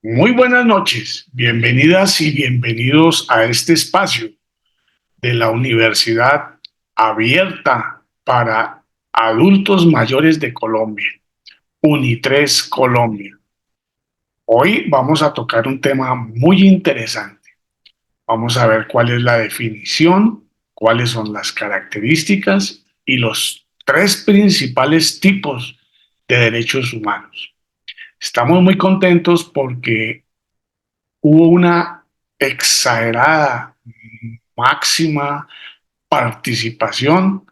Muy buenas noches, bienvenidas y bienvenidos a este espacio de la Universidad Abierta para Adultos Mayores de Colombia, UNITRES Colombia. Hoy vamos a tocar un tema muy interesante. Vamos a ver cuál es la definición, cuáles son las características y los tres principales tipos de derechos humanos. Estamos muy contentos porque hubo una exagerada máxima participación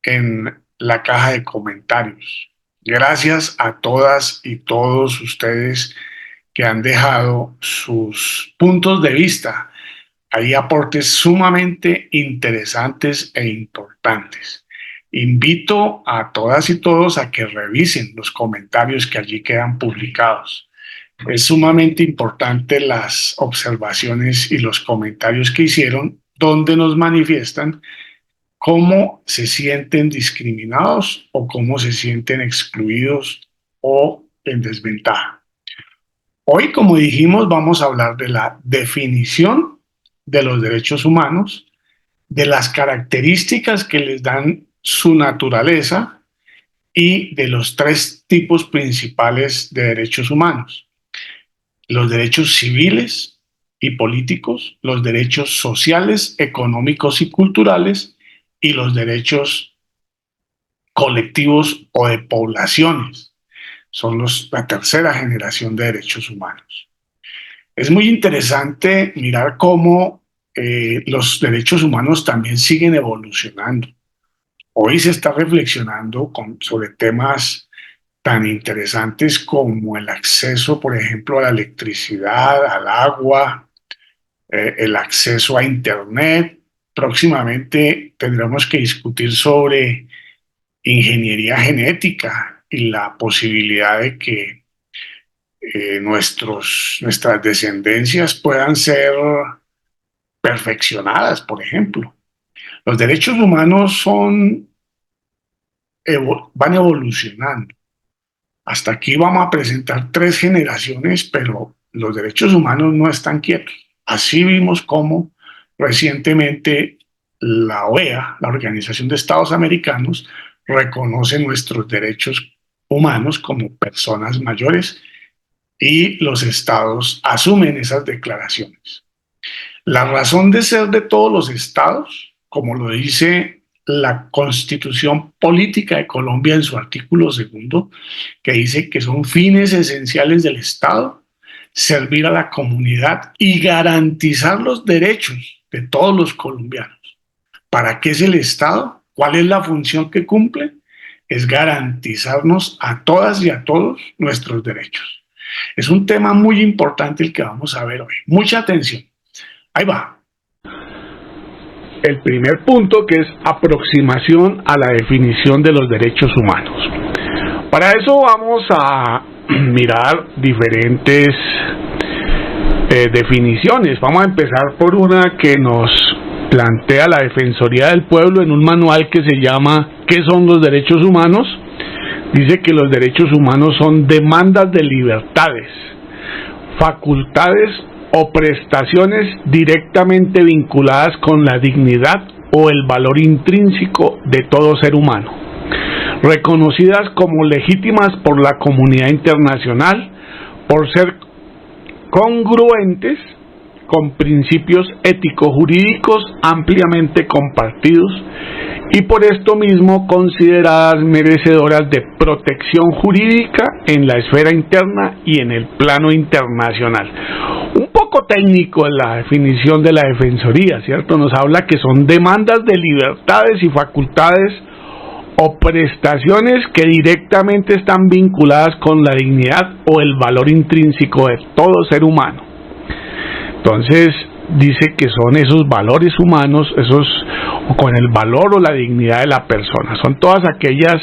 en la caja de comentarios. Gracias a todas y todos ustedes que han dejado sus puntos de vista. Hay aportes sumamente interesantes e importantes. Invito a todas y todos a que revisen los comentarios que allí quedan publicados. Es sumamente importante las observaciones y los comentarios que hicieron, donde nos manifiestan cómo se sienten discriminados o cómo se sienten excluidos o en desventaja. Hoy, como dijimos, vamos a hablar de la definición de los derechos humanos, de las características que les dan su naturaleza y de los tres tipos principales de derechos humanos: los derechos civiles y políticos, los derechos sociales, económicos y culturales, y los derechos colectivos o de poblaciones. Son la tercera generación de derechos humanos. Es muy interesante mirar cómo los derechos humanos también siguen evolucionando. Hoy se está reflexionando sobre temas tan interesantes como el acceso, por ejemplo, a la electricidad, al agua, el acceso a Internet. Próximamente tendremos que discutir sobre ingeniería genética y la posibilidad de que nuestras descendencias puedan ser perfeccionadas, por ejemplo. Los derechos humanos van evolucionando. Hasta aquí vamos a presentar tres generaciones, pero los derechos humanos no están quietos. Así vimos cómo recientemente la OEA, la Organización de Estados Americanos, reconoce nuestros derechos humanos como personas mayores y los estados asumen esas declaraciones. La razón de ser de todos los estados, como lo dice la Constitución Política de Colombia en su artículo segundo, que dice que son fines esenciales del Estado, servir a la comunidad y garantizar los derechos de todos los colombianos. ¿Para qué es el Estado? ¿Cuál es la función que cumple? Es garantizarnos a todas y a todos nuestros derechos. Es un tema muy importante el que vamos a ver hoy. Mucha atención. Ahí va. El primer punto, que es aproximación a la definición de los derechos humanos. Para eso vamos a mirar diferentes definiciones. Vamos a empezar por una que nos plantea la Defensoría del Pueblo en un manual que se llama ¿Qué son los derechos humanos? Dice que los derechos humanos son demandas de libertades, facultades o prestaciones directamente vinculadas con la dignidad o el valor intrínseco de todo ser humano, reconocidas como legítimas por la comunidad internacional por ser congruentes con principios ético-jurídicos ampliamente compartidos y por esto mismo consideradas merecedoras de protección jurídica en la esfera interna y en el plano internacional. Un poco técnico en la definición de la Defensoría, ¿cierto? Nos habla que son demandas de libertades y facultades o prestaciones que directamente están vinculadas con la dignidad o el valor intrínseco de todo ser humano. Entonces dice que son esos valores humanos, con el valor o la dignidad de la persona. Son todas aquellas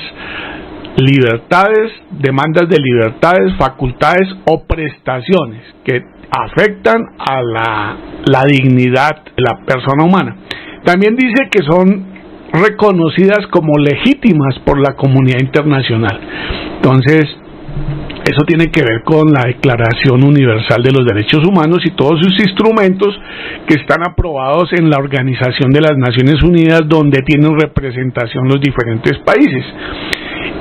libertades, demandas de libertades, facultades o prestaciones que afectan a la dignidad de la persona humana. También dice que son reconocidas como legítimas por la comunidad internacional. Entonces, Eso tiene que ver con la Declaración Universal de los Derechos Humanos y todos sus instrumentos que están aprobados en la Organización de las Naciones Unidas, donde tienen representación los diferentes países.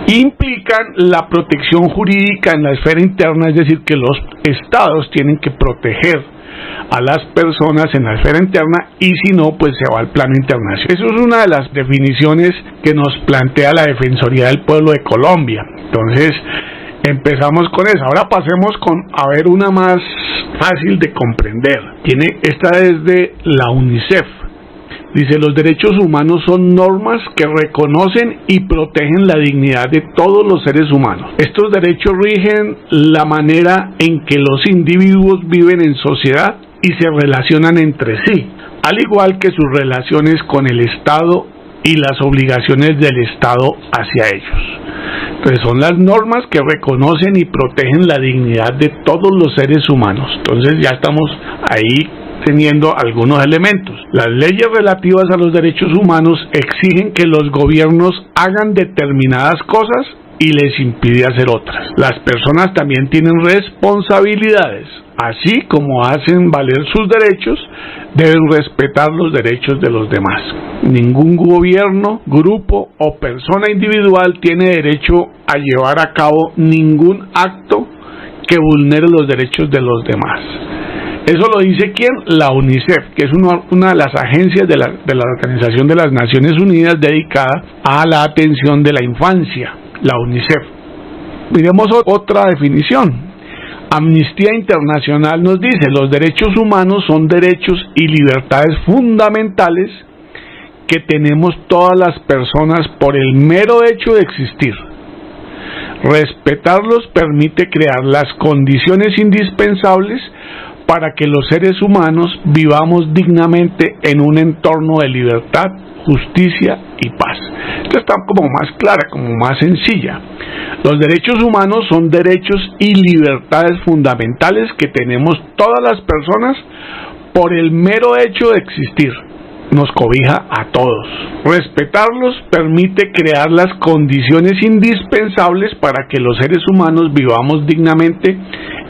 Implican la protección jurídica en la esfera interna, es decir, que los estados tienen que proteger a las personas en la esfera interna, y si no, pues se va al plano internacional. Eso es una de las definiciones que nos plantea la Defensoría del Pueblo de Colombia. Entonces, empezamos con eso. Ahora pasemos a ver una más fácil de comprender. Esta es de la UNICEF. Dice: los derechos humanos son normas que reconocen y protegen la dignidad de todos los seres humanos. Estos derechos rigen la manera en que los individuos viven en sociedad y se relacionan entre sí, al igual que sus relaciones con el Estado y las obligaciones del Estado hacia ellos. Entonces, son las normas que reconocen y protegen la dignidad de todos los seres humanos. Entonces, ya estamos ahí teniendo algunos elementos. Las leyes relativas a los derechos humanos exigen que los gobiernos hagan determinadas cosas y les impide hacer otras. Las personas también tienen responsabilidades. Así como hacen valer sus derechos, deben respetar los derechos de los demás. Ningún gobierno, grupo o persona individual tiene derecho a llevar a cabo ningún acto que vulnere los derechos de los demás. Eso lo dice ¿quién? La UNICEF, que es una de las agencias de la Organización de las Naciones Unidas dedicada a la atención de la infancia, la UNICEF. Miremos otra definición. Amnistía Internacional nos dice: los derechos humanos son derechos y libertades fundamentales que tenemos todas las personas por el mero hecho de existir. Respetarlos permite crear las condiciones indispensables para que los seres humanos vivamos dignamente en un entorno de libertad, justicia y paz. Esto está como más clara, como más sencilla. Los derechos humanos son derechos y libertades fundamentales que tenemos todas las personas por el mero hecho de existir. Nos cobija a todos. Respetarlos permite crear las condiciones indispensables para que los seres humanos vivamos dignamente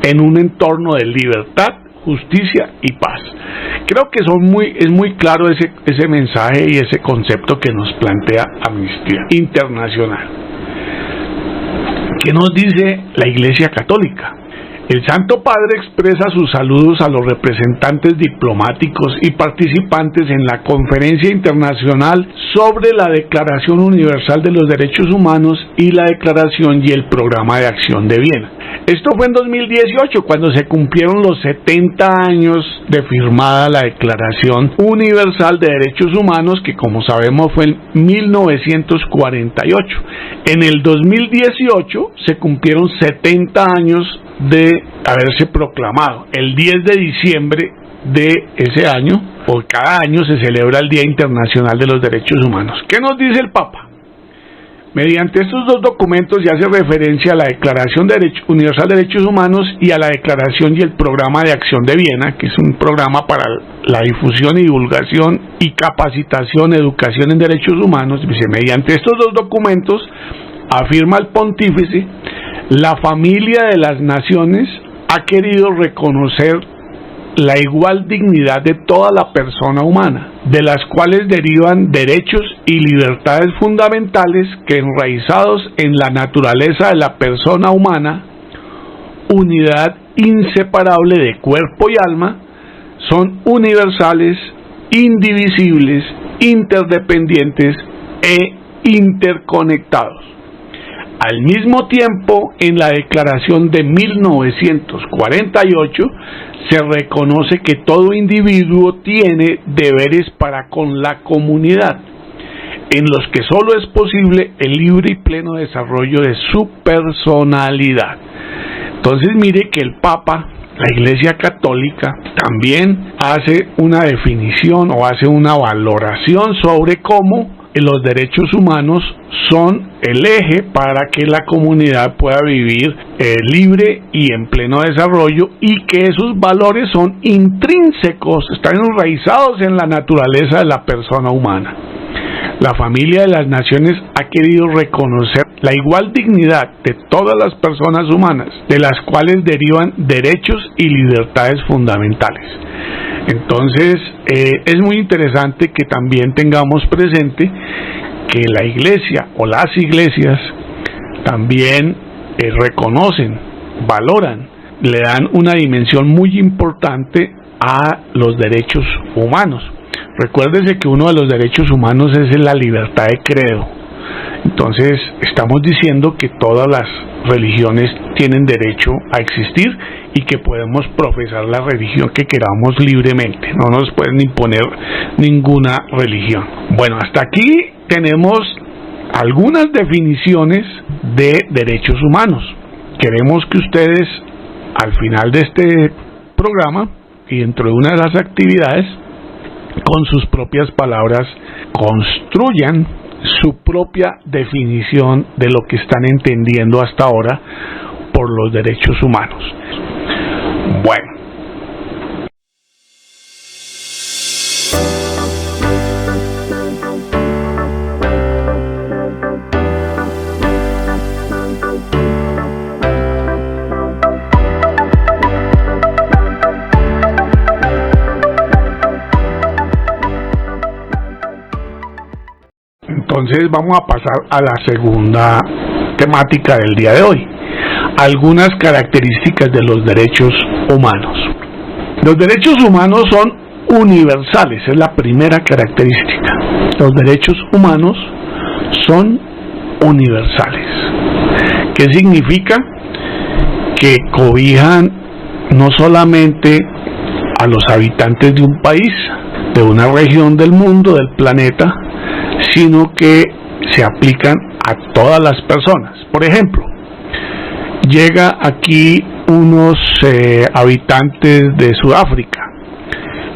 en un entorno de libertad, justicia y paz. Creo que es muy claro ese mensaje y ese concepto que nos plantea Amnistía Internacional. ¿Qué nos dice la Iglesia Católica? El Santo Padre expresa sus saludos a los representantes diplomáticos y participantes en la Conferencia Internacional sobre la Declaración Universal de los Derechos Humanos y la Declaración y el Programa de Acción de Viena. Esto fue en 2018, cuando se cumplieron los 70 años de firmada la Declaración Universal de Derechos Humanos, que como sabemos fue en 1948. En el 2018 se cumplieron 70 años de haberse proclamado. El 10 de diciembre de ese año, por cada año, se celebra el Día Internacional de los Derechos Humanos. ¿Qué nos dice el Papa? Mediante estos dos documentos se hace referencia a la Declaración Universal de Derechos Humanos y a la Declaración y el Programa de Acción de Viena, que es un programa para la difusión y divulgación y capacitación, educación en derechos humanos. Dice: mediante estos dos documentos, afirma el pontífice, la familia de las naciones ha querido reconocer la igual dignidad de toda la persona humana, de las cuales derivan derechos y libertades fundamentales que, enraizados en la naturaleza de la persona humana, unidad inseparable de cuerpo y alma, son universales, indivisibles, interdependientes e interconectados. Al mismo tiempo, en la Declaración de 1948 se reconoce que todo individuo tiene deberes para con la comunidad, en los que solo es posible el libre y pleno desarrollo de su personalidad. Entonces, mire que el Papa, la Iglesia Católica, también hace una definición o hace una valoración sobre cómo los derechos humanos son el eje para que la comunidad pueda vivir libre y en pleno desarrollo, y que esos valores son intrínsecos, están enraizados en la naturaleza de la persona humana. La familia de las naciones ha querido reconocer la igual dignidad de todas las personas humanas, de las cuales derivan derechos y libertades fundamentales. Entonces, es muy interesante que también tengamos presente que la iglesia o las iglesias también reconocen, valoran, le dan una dimensión muy importante a los derechos humanos. Recuérdese que uno de los derechos humanos es la libertad de credo. Entonces, estamos diciendo que todas las religiones tienen derecho a existir y que podemos profesar la religión que queramos libremente. No nos pueden imponer ninguna religión. Bueno, hasta aquí tenemos algunas definiciones de derechos humanos. Queremos que ustedes, al final de este programa y dentro de una de las actividades, con sus propias palabras, construyan su propia definición de lo que están entendiendo hasta ahora por los derechos humanos. Bueno. Entonces vamos a pasar a la segunda temática del día de hoy. Algunas características de los derechos humanos. Los derechos humanos son universales, es la primera característica. Los derechos humanos son universales. ¿Qué significa? Que cobijan no solamente a los habitantes de un país, de una región del mundo, del planeta, sino que se aplican a todas las personas. Por ejemplo, llega aquí unos habitantes de Sudáfrica,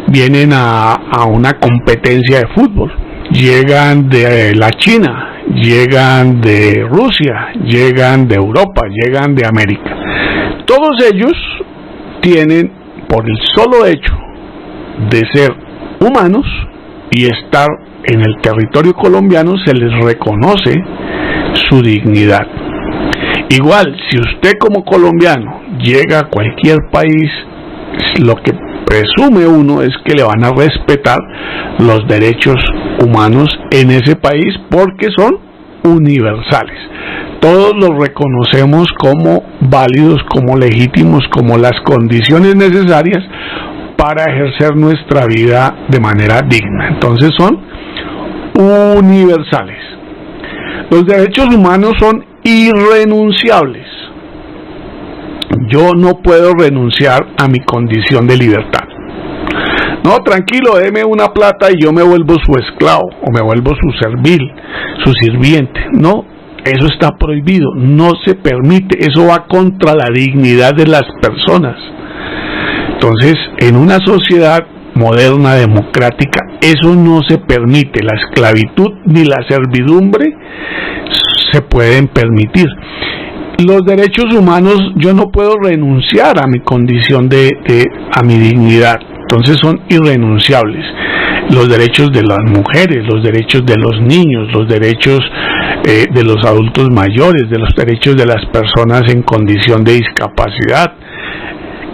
vienen a una competencia de fútbol, llegan de la China, llegan de Rusia, llegan de Europa, llegan de América. Todos ellos tienen, por el solo hecho de ser humanos y estar en el territorio colombiano, se les reconoce su dignidad. Igual, si usted como colombiano llega a cualquier país, lo que presume uno es que le van a respetar los derechos humanos en ese país porque son universales. Todos los reconocemos como válidos, como legítimos, como las condiciones necesarias para ejercer nuestra vida de manera digna. Entonces son universales. Los derechos humanos son irrenunciables. Yo no puedo renunciar a mi condición de libertad. No, tranquilo, deme una plata y yo me vuelvo su esclavo o me vuelvo su servil, su sirviente. No, eso está prohibido, no se permite, eso va contra la dignidad de las personas. Entonces, en una sociedad moderna, democrática, eso no se permite. La esclavitud ni la servidumbre se pueden permitir. Los derechos humanos, yo no puedo renunciar a mi condición a mi dignidad. Entonces son irrenunciables. Los derechos de las mujeres, los derechos de los niños, los derechos de los adultos mayores, de los derechos de las personas en condición de discapacidad.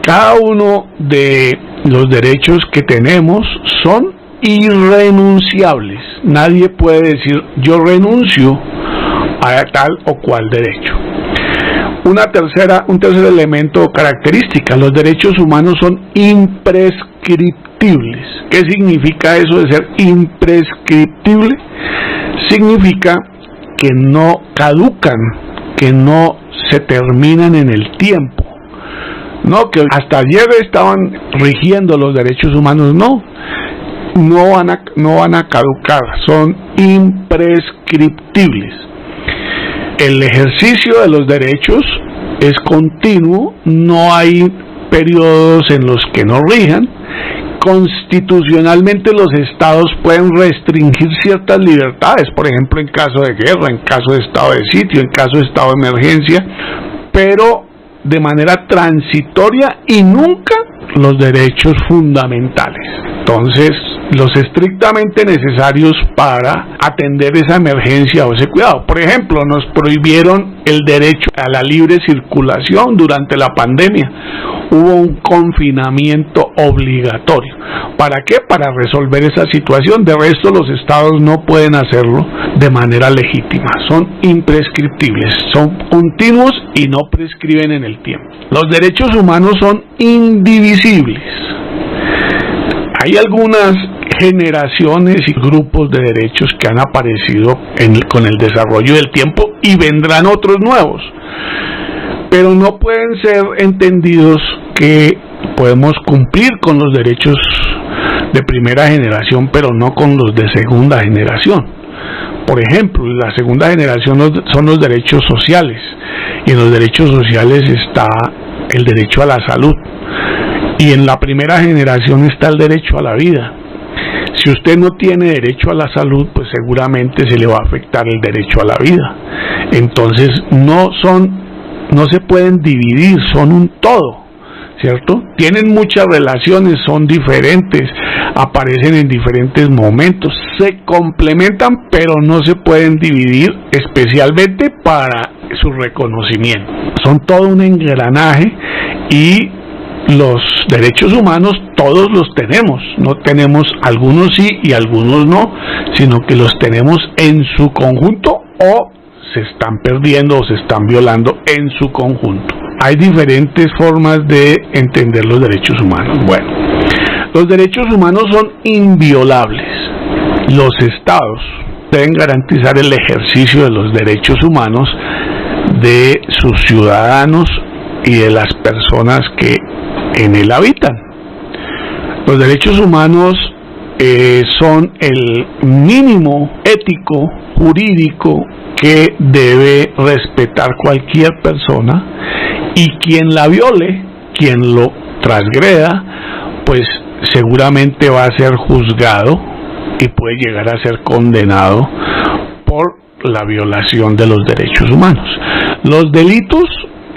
Cada uno de los derechos que tenemos son irrenunciables. Nadie puede decir yo renuncio a tal o cual derecho. Un tercer elemento o característica: los derechos humanos son imprescriptibles. ¿Qué significa eso de ser imprescriptible? Significa que no caducan, que no se terminan en el tiempo. No, que hasta ayer estaban rigiendo los derechos humanos, no van a caducar, son imprescriptibles. El ejercicio de los derechos es continuo, no hay periodos en los que no rijan. Constitucionalmente los estados pueden restringir ciertas libertades, por ejemplo en caso de guerra, en caso de estado de sitio, en caso de estado de emergencia, pero de manera transitoria y nunca los derechos fundamentales. Entonces, los estrictamente necesarios para atender esa emergencia o ese cuidado. Por ejemplo, nos prohibieron el derecho a la libre circulación durante la pandemia. Hubo un confinamiento obligatorio. ¿Para qué? Para resolver esa situación. De resto, los estados no pueden hacerlo de manera legítima. Son imprescriptibles, son continuos y no prescriben en el tiempo. Los derechos humanos son indivisibles. Hay algunas generaciones y grupos de derechos que han aparecido con el desarrollo del tiempo y vendrán otros nuevos, pero no pueden ser entendidos que podemos cumplir con los derechos de primera generación, pero no con los de segunda generación. Por ejemplo, la segunda generación son los derechos sociales, y en los derechos sociales está el derecho a la salud, y en la primera generación está el derecho a la vida. Si usted no tiene derecho a la salud, pues seguramente se le va a afectar el derecho a la vida. Entonces no se pueden dividir, son un todo, ¿cierto? Tienen muchas relaciones, son diferentes, aparecen en diferentes momentos, se complementan, pero no se pueden dividir, especialmente para su reconocimiento. Son todo un engranaje, y los derechos humanos todos los tenemos, no tenemos algunos sí y algunos no, sino que los tenemos en su conjunto, o se están perdiendo o se están violando en su conjunto. Hay diferentes formas de entender los derechos humanos. Bueno, los derechos humanos son inviolables. Los estados deben garantizar el ejercicio de los derechos humanos de sus ciudadanos y de las personas que en él habitan. Los derechos humanos son el mínimo ético, jurídico, que debe respetar cualquier persona, y quien la viole, quien lo transgreda, pues seguramente va a ser juzgado y puede llegar a ser condenado por la violación de los derechos humanos. Los delitos,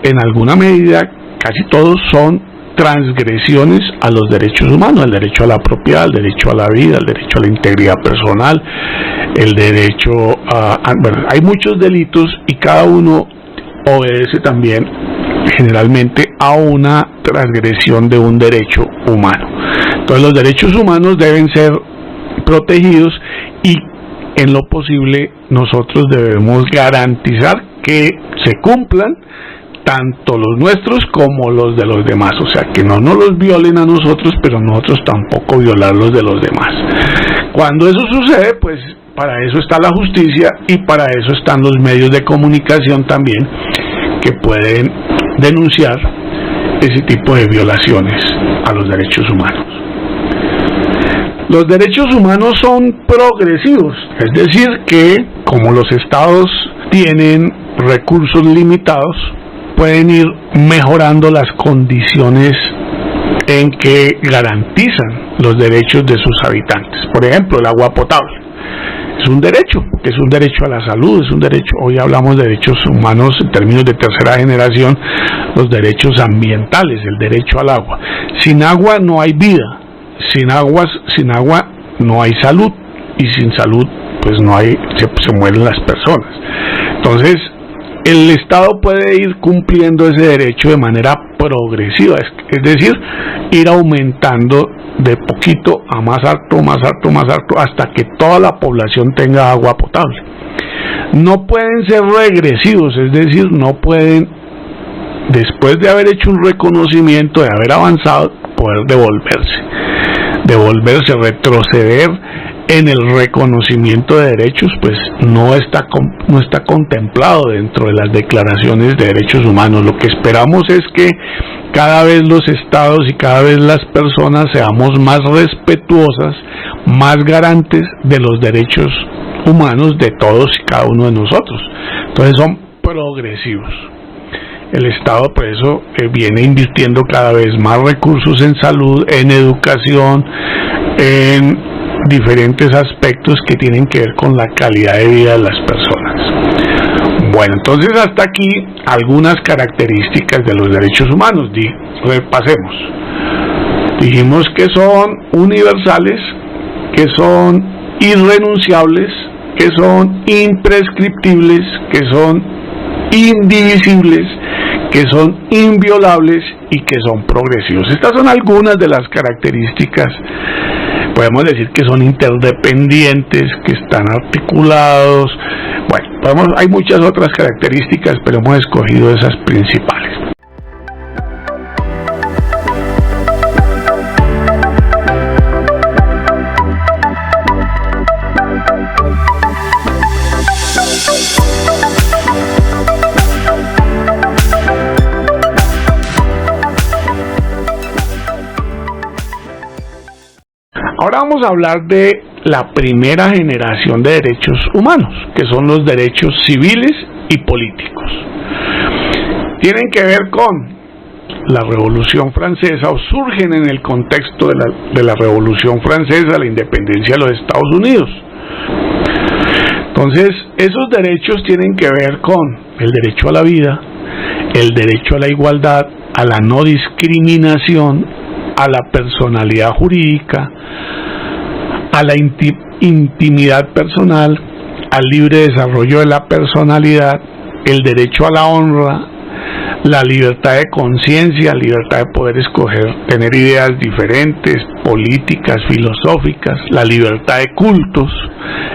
en alguna medida, casi todos son transgresiones a los derechos humanos: el derecho a la propiedad, el derecho a la vida, el derecho a la integridad personal, el derecho bueno, hay muchos delitos, y cada uno obedece también generalmente a una transgresión de un derecho humano. Entonces los derechos humanos deben ser protegidos, y en lo posible nosotros debemos garantizar que se cumplan tanto los nuestros como los de los demás, o sea, que no nos los violen a nosotros, pero nosotros tampoco violar los de los demás. Cuando eso sucede, pues para eso está la justicia, y para eso están los medios de comunicación también, que pueden denunciar ese tipo de violaciones a los derechos humanos. Los derechos humanos son progresivos, es decir que como los estados tienen recursos limitados, pueden ir mejorando las condiciones en que garantizan los derechos de sus habitantes. Por ejemplo, el agua potable es un derecho a la salud, es un derecho. Hoy hablamos de derechos humanos en términos de tercera generación, los derechos ambientales, el derecho al agua. Sin agua no hay vida, sin agua no hay salud, y sin salud pues no hay, se mueren las personas. Entonces el Estado puede ir cumpliendo ese derecho de manera progresiva, es decir, ir aumentando de poquito a más alto, hasta que toda la población tenga agua potable. No pueden ser regresivos, es decir, no pueden, después de haber hecho un reconocimiento, de haber avanzado, poder devolverse, retroceder en el reconocimiento de derechos, pues no está contemplado dentro de las declaraciones de derechos humanos. Lo que esperamos es que cada vez los estados y cada vez las personas seamos más respetuosas, más garantes de los derechos humanos de todos y cada uno de nosotros. Entonces son progresivos. El Estado por eso viene invirtiendo cada vez más recursos en salud, en educación, en diferentes aspectos que tienen que ver con la calidad de vida de las personas. Bueno, entonces hasta aquí algunas características de los derechos humanos. Repasemos. Dijimos que son universales, que son irrenunciables, que son imprescriptibles, que son indivisibles, que son inviolables y que son progresivos. Estas son algunas de las características. Podemos decir que son interdependientes, que están articulados. Bueno, hay muchas otras características, pero hemos escogido esas principales. Ahora vamos a hablar de la primera generación de derechos humanos, que son los derechos civiles y políticos. Tienen que ver con la Revolución Francesa, o surgen en el contexto de la Revolución Francesa, la independencia de los Estados Unidos. Entonces, esos derechos tienen que ver con el derecho a la vida, el derecho a la igualdad, a la no discriminación, a la personalidad jurídica, a la intimidad personal, al libre desarrollo de la personalidad, el derecho a la honra, la libertad de conciencia, libertad de poder escoger, tener ideas diferentes, políticas, filosóficas, la libertad de cultos,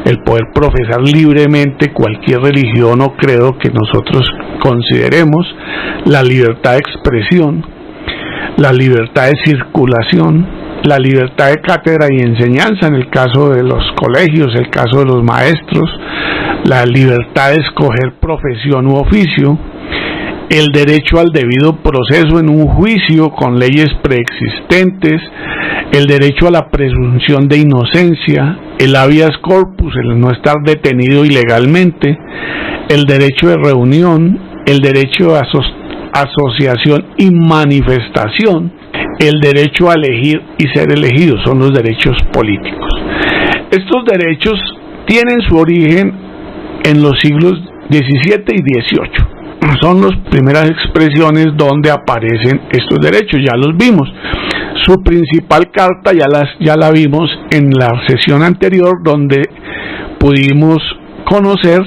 el poder profesar libremente cualquier religión o credo que nosotros consideremos, la libertad de expresión, la libertad de circulación, la libertad de cátedra y enseñanza en el caso de los colegios, el caso de los maestros, la libertad de escoger profesión u oficio, el derecho al debido proceso en un juicio con leyes preexistentes, el derecho a la presunción de inocencia, el habeas corpus, el no estar detenido ilegalmente, el derecho de reunión, el derecho de asociación y manifestación, el derecho a elegir y ser elegido, son los derechos políticos. Estos derechos tienen su origen en los siglos XVII y XVIII. Son las primeras expresiones donde aparecen estos derechos, ya los vimos. Su principal carta ya la vimos en la sesión anterior, donde pudimos conocer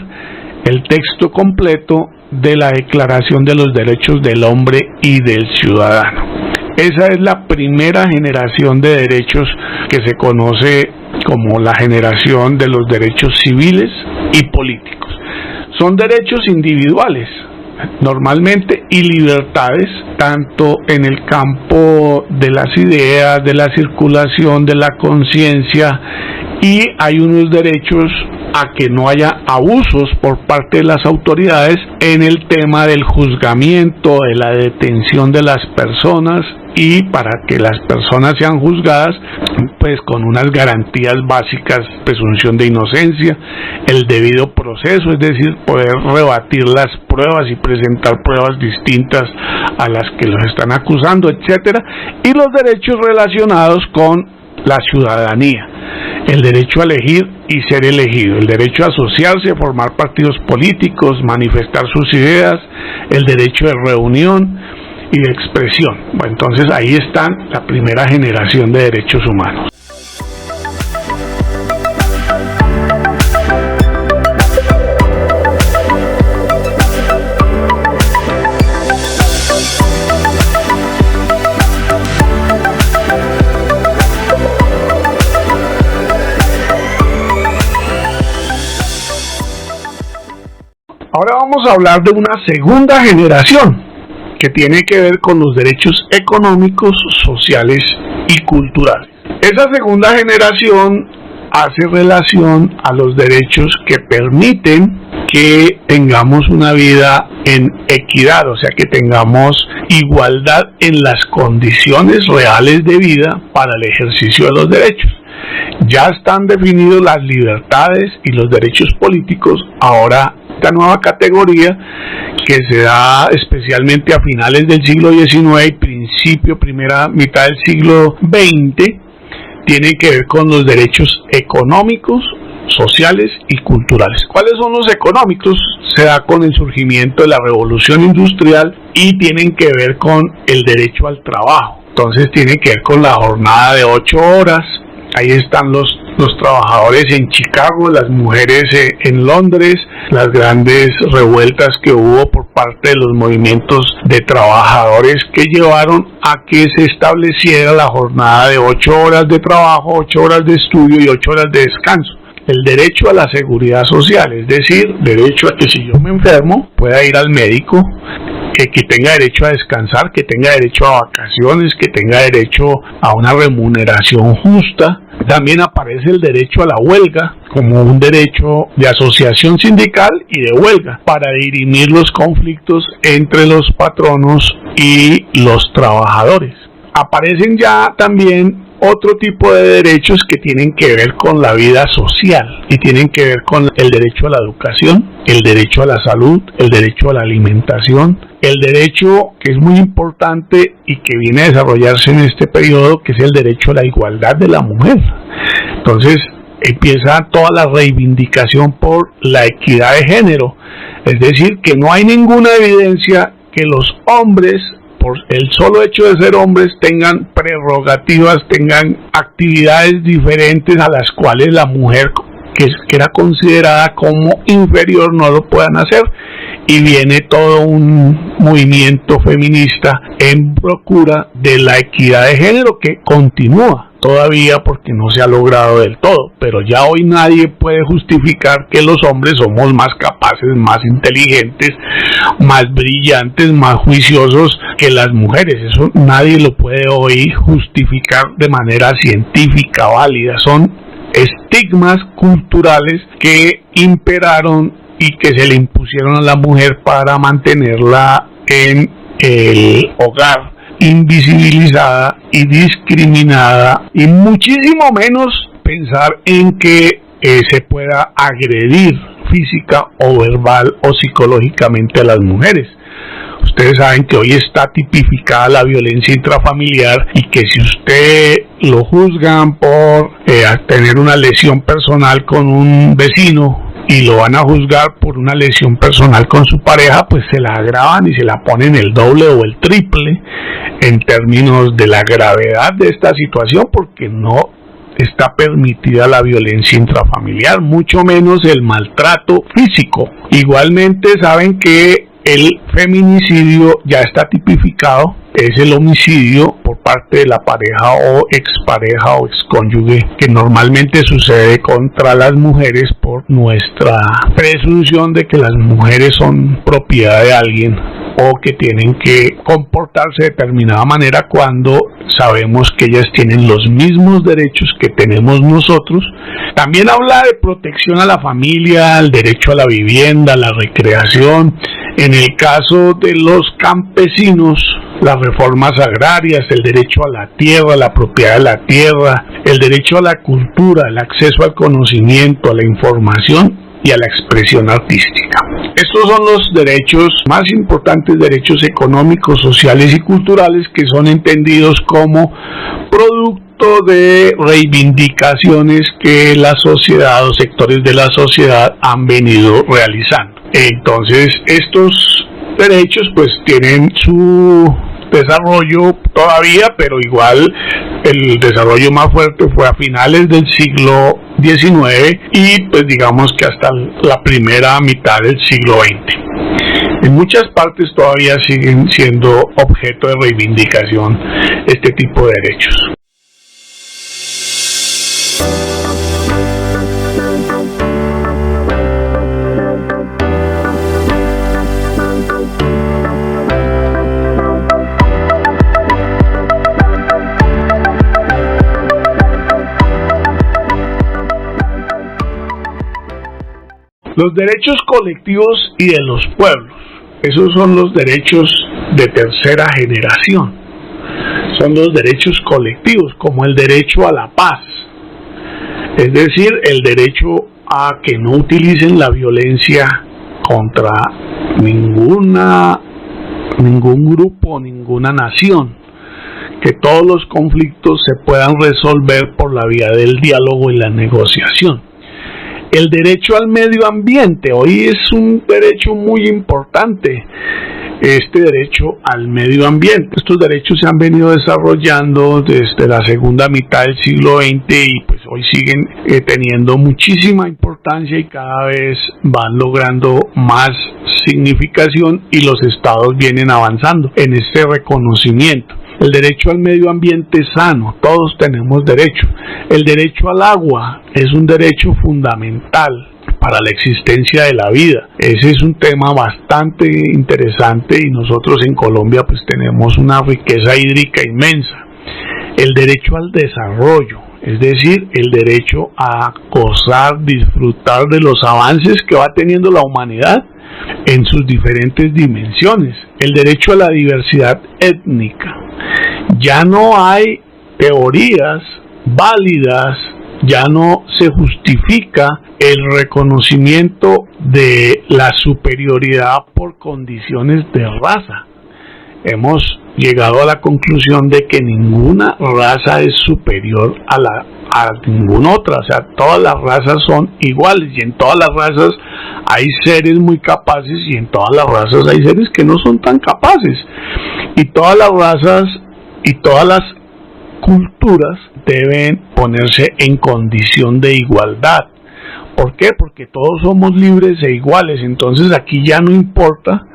el texto completo de la Declaración de los Derechos del Hombre y del Ciudadano. Esa es la primera generación de derechos que se conoce como la generación de los derechos civiles y políticos. Son derechos individuales, normalmente, y libertades, tanto en el campo de las ideas, de la circulación, de la conciencia, y hay unos derechos a que no haya abusos por parte de las autoridades en el tema del juzgamiento, de la detención de las personas, y para que las personas sean juzgadas pues con unas garantías básicas, presunción de inocencia, el debido proceso, es decir, poder rebatir las pruebas y presentar pruebas distintas a las que los están acusando, etcétera, y los derechos relacionados con la ciudadanía, el derecho a elegir y ser elegido, el derecho a asociarse, formar partidos políticos, manifestar sus ideas, el derecho de reunión y de expresión. Bueno, entonces ahí están la primera generación de derechos humanos. Ahora vamos a hablar de una segunda generación que tiene que ver con los derechos económicos, sociales y culturales. Esa segunda generación hace relación a los derechos que permiten que tengamos una vida en equidad, o sea, que tengamos igualdad en las condiciones reales de vida para el ejercicio de los derechos. Ya están definidos las libertades y los derechos políticos. Ahora esta nueva categoría, que se da especialmente a finales del siglo XIX y primera mitad del siglo XX, tiene que ver con los derechos económicos, sociales y culturales. ¿Cuáles son los económicos? Se da con el surgimiento de la revolución industrial y tienen que ver con el derecho al trabajo, Entonces tiene que ver con la jornada de 8 horas. Ahí están los trabajadores en Chicago, las mujeres en Londres, las grandes revueltas que hubo por parte de los movimientos de trabajadores que llevaron a que se estableciera la jornada de 8 horas de trabajo, 8 horas de estudio y 8 horas de descanso. El derecho a la seguridad social, es decir, derecho a que si yo me enfermo pueda ir al médico, que tenga derecho a descansar, que tenga derecho a vacaciones, que tenga derecho a una remuneración justa. También aparece el derecho a la huelga como un derecho de asociación sindical y de huelga para dirimir los conflictos entre los patronos y los trabajadores. Aparecen ya también otro tipo de derechos que tienen que ver con la vida social y tienen que ver con el derecho a la educación, el derecho a la salud, el derecho a la alimentación, el derecho que es muy importante y que viene a desarrollarse en este periodo, que es el derecho a la igualdad de la mujer. Entonces empieza toda la reivindicación por la equidad de género, es decir, que no hay ninguna evidencia que los hombres, por el solo hecho de ser hombres, tengan prerrogativas, tengan actividades diferentes a las cuales la mujer que era considerada como inferior no lo puedan hacer, y viene todo un movimiento feminista en procura de la equidad de género que continúa todavía porque no se ha logrado del todo, pero ya hoy nadie puede justificar que los hombres somos más capaces, más inteligentes, más brillantes, más juiciosos que las mujeres. Eso nadie lo puede hoy justificar de manera científica válida. Son estigmas culturales que imperaron y que se le impusieron a la mujer para mantenerla en el hogar, invisibilizada y discriminada, y muchísimo menos pensar en que se pueda agredir física o verbal o psicológicamente a las mujeres. Ustedes saben que hoy está tipificada la violencia intrafamiliar y que si usted lo juzgan por tener una lesión personal con un vecino y lo van a juzgar por una lesión personal con su pareja, pues se la agravan y se la ponen el doble o el triple en términos de la gravedad de esta situación, porque no está permitida la violencia intrafamiliar, mucho menos el maltrato físico. Igualmente saben que el feminicidio ya está tipificado, es el homicidio por parte de la pareja o expareja o excónyuge, que normalmente sucede contra las mujeres por nuestra presunción de que las mujeres son propiedad de alguien o que tienen que comportarse de determinada manera cuando sabemos que ellas tienen los mismos derechos que tenemos nosotros. También habla de protección a la familia, el derecho a la vivienda, la recreación. En el caso de los campesinos, las reformas agrarias, el derecho a la tierra, la propiedad de la tierra, el derecho a la cultura, el acceso al conocimiento, a la información y a la expresión artística. Estos son los derechos más importantes, derechos económicos, sociales y culturales, que son entendidos como producto de reivindicaciones que la sociedad o sectores de la sociedad han venido realizando. Entonces, estos derechos pues tienen su desarrollo todavía, pero igual el desarrollo más fuerte fue a finales del siglo XIX y pues digamos que hasta la primera mitad del siglo XX. En muchas partes todavía siguen siendo objeto de reivindicación este tipo de derechos. Los derechos colectivos y de los pueblos, esos son los derechos de tercera generación. Son los derechos colectivos, como el derecho a la paz, es decir, el derecho a que no utilicen la violencia contra ningún grupo, ninguna nación, que todos los conflictos se puedan resolver por la vía del diálogo y la negociación. El derecho al medio ambiente, hoy es un derecho muy importante. este derecho al medio ambiente. Estos derechos se han venido desarrollando desde la segunda mitad del siglo XX y pues hoy siguen teniendo muchísima importancia y cada vez van logrando más significación y los estados vienen avanzando en este reconocimiento. El derecho al medio ambiente sano, todos tenemos derecho. El derecho al agua es un derecho fundamental para la existencia de la vida. Ese es un tema bastante interesante y nosotros en Colombia pues tenemos una riqueza hídrica inmensa. El derecho al desarrollo, es decir, el derecho a gozar, disfrutar de los avances que va teniendo la humanidad en sus diferentes dimensiones. El derecho a la diversidad étnica. Ya no hay teorías válidas, ya no se justifica el reconocimiento de la superioridad por condiciones de raza. Hemos llegado a la conclusión de que ninguna raza es superior a ninguna otra, o sea, todas las razas son iguales y en todas las razas hay seres muy capaces y en todas las razas hay seres que no son tan capaces, y todas las razas y todas las culturas deben ponerse en condición de igualdad. ¿Por qué? Porque todos somos libres e iguales. Entonces aquí ya no importa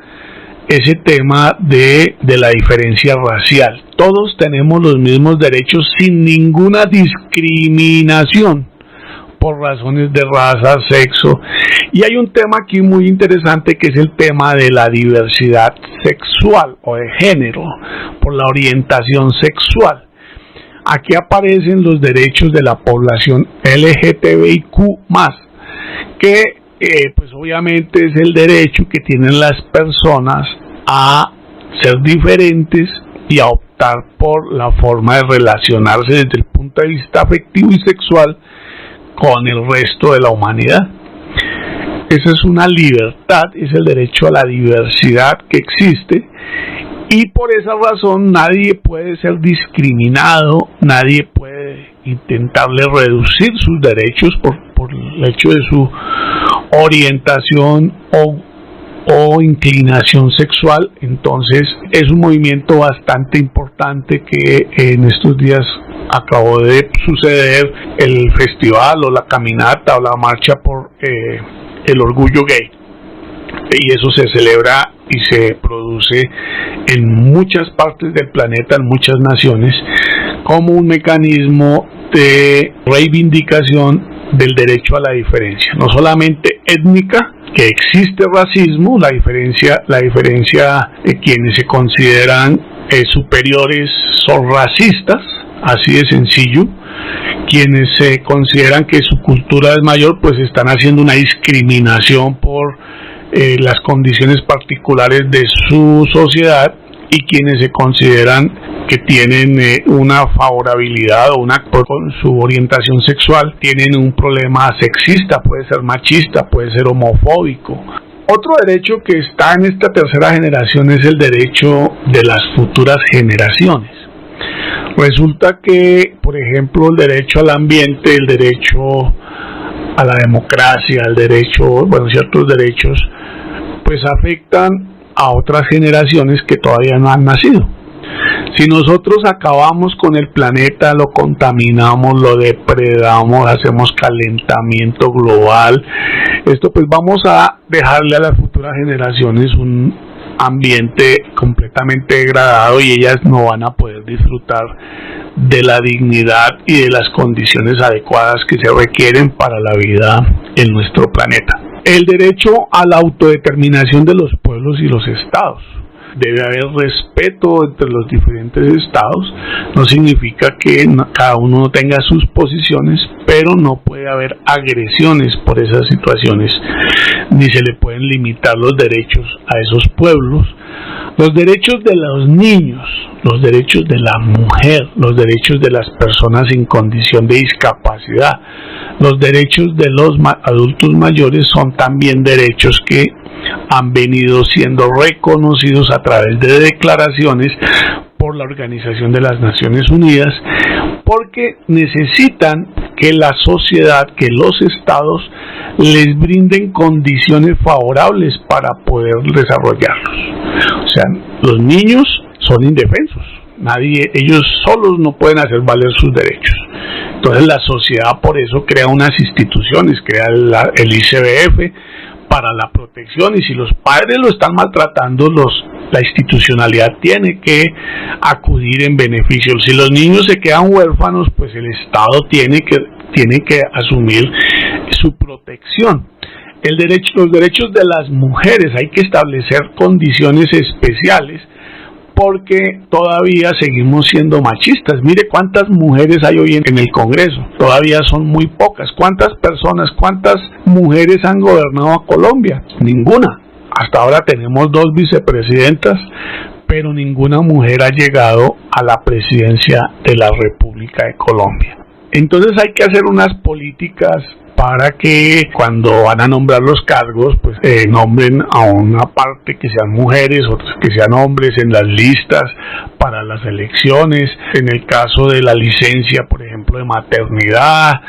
ese tema de la diferencia racial. Todos tenemos los mismos derechos sin ninguna discriminación por razones de raza, sexo. Y hay un tema aquí muy interesante que es el tema de la diversidad sexual o de género, por la orientación sexual. Aquí aparecen los derechos de la población LGTBIQ+, que pues obviamente es el derecho que tienen las personas a ser diferentes y a optar por la forma de relacionarse desde el punto de vista afectivo y sexual con el resto de la humanidad. Esa es una libertad, es el derecho a la diversidad que existe, y por esa razón nadie puede ser discriminado, nadie puede intentarle reducir sus derechos por el hecho de su orientación o inclinación sexual. Entonces es un movimiento bastante importante que en estos días acabó de suceder el festival o la caminata o la marcha por el orgullo gay, y eso se celebra y se produce en muchas partes del planeta, en muchas naciones, como un mecanismo de reivindicación del derecho a la diferencia, no solamente étnica, que existe racismo, la diferencia de quienes se consideran superiores son racistas, así de sencillo. Quienes se consideran que su cultura es mayor, pues están haciendo una discriminación por las condiciones particulares de su sociedad, y quienes se consideran que tienen una favorabilidad o con su orientación sexual tienen un problema sexista, puede ser machista, puede ser homofóbico. Otro derecho que está en esta tercera generación es el derecho de las futuras generaciones. Resulta que, por ejemplo, el derecho al ambiente, el derecho a la democracia, ciertos derechos, pues afectan a otras generaciones que todavía no han nacido. Si nosotros acabamos con el planeta, lo contaminamos, lo depredamos, hacemos calentamiento global, esto pues vamos a dejarle a las futuras generaciones un ambiente completamente degradado y ellas no van a poder disfrutar de la dignidad y de las condiciones adecuadas que se requieren para la vida en nuestro planeta. El derecho a la autodeterminación de los pueblos y los estados. Debe haber respeto entre los diferentes estados. No significa que cada uno no tenga sus posiciones, pero no puede haber agresiones por esas situaciones, ni se le pueden limitar los derechos a esos pueblos. Los derechos de los niños, los derechos de la mujer, los derechos de las personas en condición de discapacidad, los derechos de los adultos mayores son también derechos que han venido siendo reconocidos a través de declaraciones por la Organización de las Naciones Unidas, porque necesitan que la sociedad, que los estados les brinden condiciones favorables para poder desarrollarlos. O sea, los niños son indefensos. Ellos solos no pueden hacer valer sus derechos. Entonces la sociedad por eso crea unas instituciones, crea el ICBF para la protección, y si los padres lo están maltratando, la institucionalidad tiene que acudir en beneficio. Si los niños se quedan huérfanos, pues el Estado tiene que asumir su protección. Los derechos de las mujeres, hay que establecer condiciones especiales porque todavía seguimos siendo machistas. Mire cuántas mujeres hay hoy en el Congreso, todavía son muy pocas. ¿Cuántas mujeres han gobernado a Colombia? Ninguna. Hasta ahora tenemos 2 vicepresidentas, pero ninguna mujer ha llegado a la presidencia de la República de Colombia. Entonces hay que hacer unas políticas para que cuando van a nombrar los cargos, pues nombren a una parte que sean mujeres, otras que sean hombres en las listas para las elecciones. En el caso de la licencia, por ejemplo, de maternidad,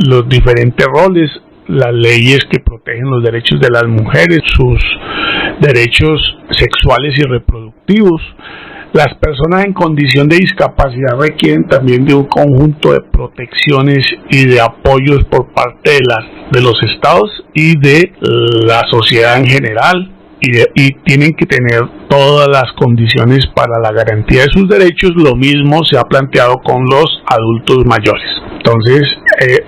los diferentes roles, las leyes que protegen los derechos de las mujeres, sus derechos sexuales y reproductivos. Las personas en condición de discapacidad requieren también de un conjunto de protecciones y de apoyos por parte de los estados y de la sociedad en general, y tienen que tener todas las condiciones para la garantía de sus derechos. Lo mismo se ha planteado con los adultos mayores. Entonces,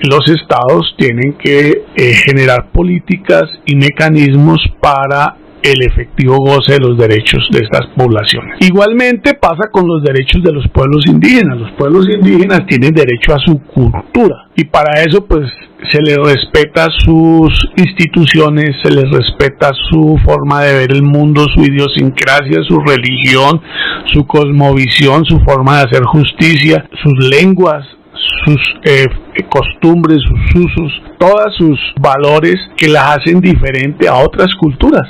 los estados tienen que generar políticas y mecanismos para el efectivo goce de los derechos de estas poblaciones. Igualmente pasa con los derechos de los pueblos indígenas. Los pueblos indígenas tienen derecho a su cultura, y para eso pues se les respeta sus instituciones, se les respeta su forma de ver el mundo, su idiosincrasia, su religión, su cosmovisión, su forma de hacer justicia, sus lenguas, sus costumbres, sus usos, todos sus valores que las hacen diferente a otras culturas.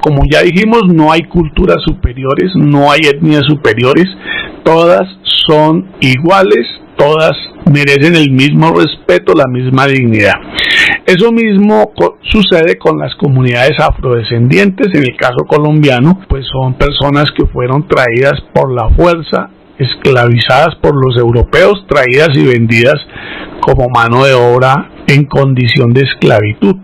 Como ya dijimos, no hay culturas superiores, no hay etnias superiores, todas son iguales, todas merecen el mismo respeto, la misma dignidad. Eso mismo sucede con las comunidades afrodescendientes. En el caso colombiano, pues son personas que fueron traídas por la fuerza, esclavizadas por los europeos, traídas y vendidas como mano de obra en condición de esclavitud.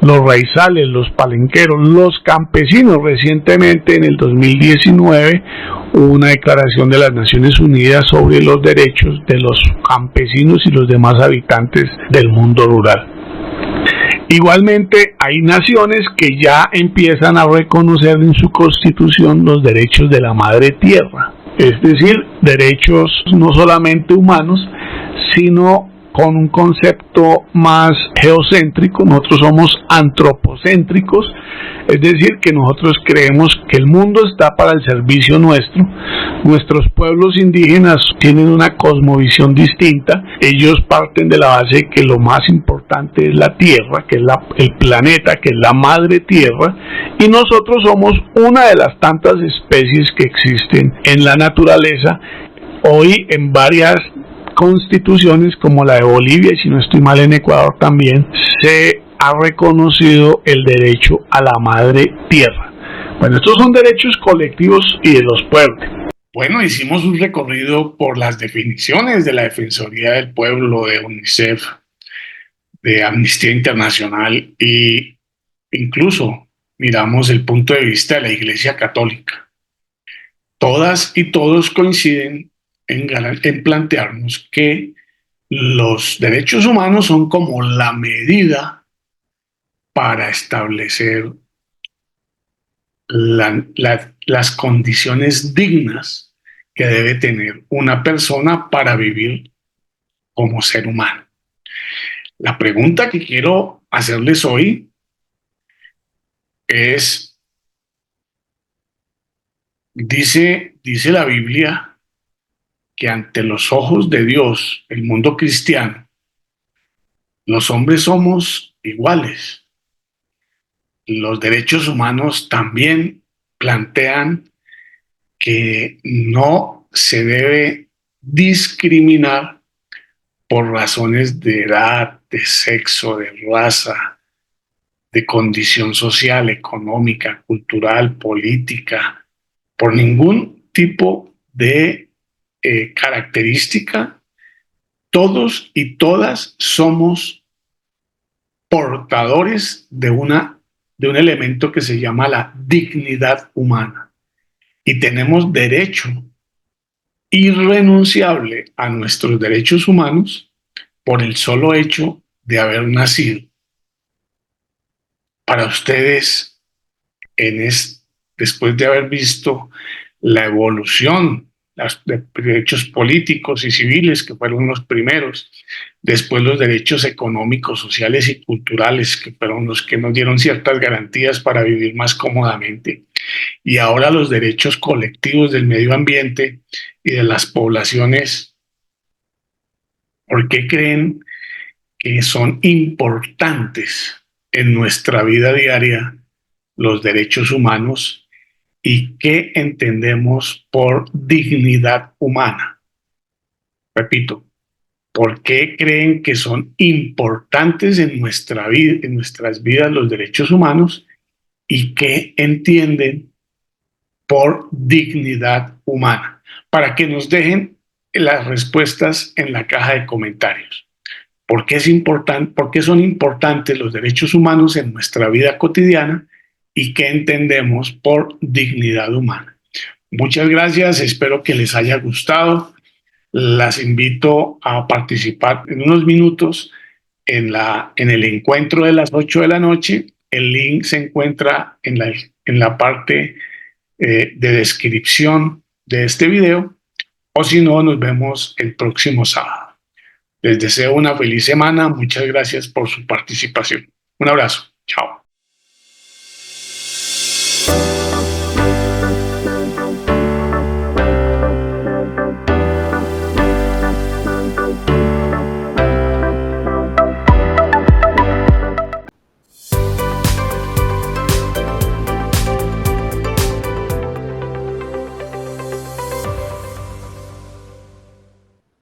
Los raizales, los palenqueros, los campesinos. Recientemente, en el 2019, hubo una declaración de las Naciones Unidas sobre los derechos de los campesinos y los demás habitantes del mundo rural. Igualmente, hay naciones que ya empiezan a reconocer en su constitución los derechos de la madre tierra, es decir, derechos no solamente humanos, sino con un concepto más geocéntrico. Nosotros somos antropocéntricos, es decir, que nosotros creemos que el mundo está para el servicio nuestro. Nuestros pueblos indígenas tienen una cosmovisión distinta. Ellos parten de la base de que lo más importante es la tierra, que es el planeta, que es la madre tierra, y nosotros somos una de las tantas especies que existen en la naturaleza. Hoy en varias constituciones, como la de Bolivia, y si no estoy mal en Ecuador también, se ha reconocido el derecho a la madre tierra. Bueno, estos son derechos colectivos y de los pueblos. Bueno, hicimos un recorrido por las definiciones de la Defensoría del Pueblo, de UNICEF, de Amnistía Internacional, e incluso miramos el punto de vista de la Iglesia Católica. Todas y todos coinciden en plantearnos que los derechos humanos son como la medida para establecer las condiciones dignas que debe tener una persona para vivir como ser humano. La pregunta que quiero hacerles hoy es, dice la Biblia que ante los ojos de Dios, el mundo cristiano, los hombres somos iguales. Los derechos humanos también plantean que no se debe discriminar por razones de edad, de sexo, de raza, de condición social, económica, cultural, política, por ningún tipo de característica. Todos y todas somos portadores de un elemento que se llama la dignidad humana y tenemos derecho irrenunciable a nuestros derechos humanos por el solo hecho de haber nacido. Para ustedes, después de haber visto la evolución, los derechos políticos y civiles, que fueron los primeros, después los derechos económicos, sociales y culturales, que fueron los que nos dieron ciertas garantías para vivir más cómodamente, y ahora los derechos colectivos del medio ambiente y de las poblaciones. ¿Por qué creen que son importantes en nuestra vida diaria los derechos humanos y qué entendemos por dignidad humana? Repito, ¿por qué creen que son importantes en nuestra vida, en nuestras vidas los derechos humanos y qué entienden por dignidad humana? Para que nos dejen las respuestas en la caja de comentarios. ¿Por qué es importante, por qué son importantes los derechos humanos en nuestra vida cotidiana y qué entendemos por dignidad humana? Muchas gracias, espero que les haya gustado. Las invito a participar en unos minutos en el encuentro de las 8 de la noche. El link se encuentra en la parte de descripción de este video, o si no, nos vemos el próximo sábado. Les deseo una feliz semana. Muchas gracias por su participación. Un abrazo. Chao.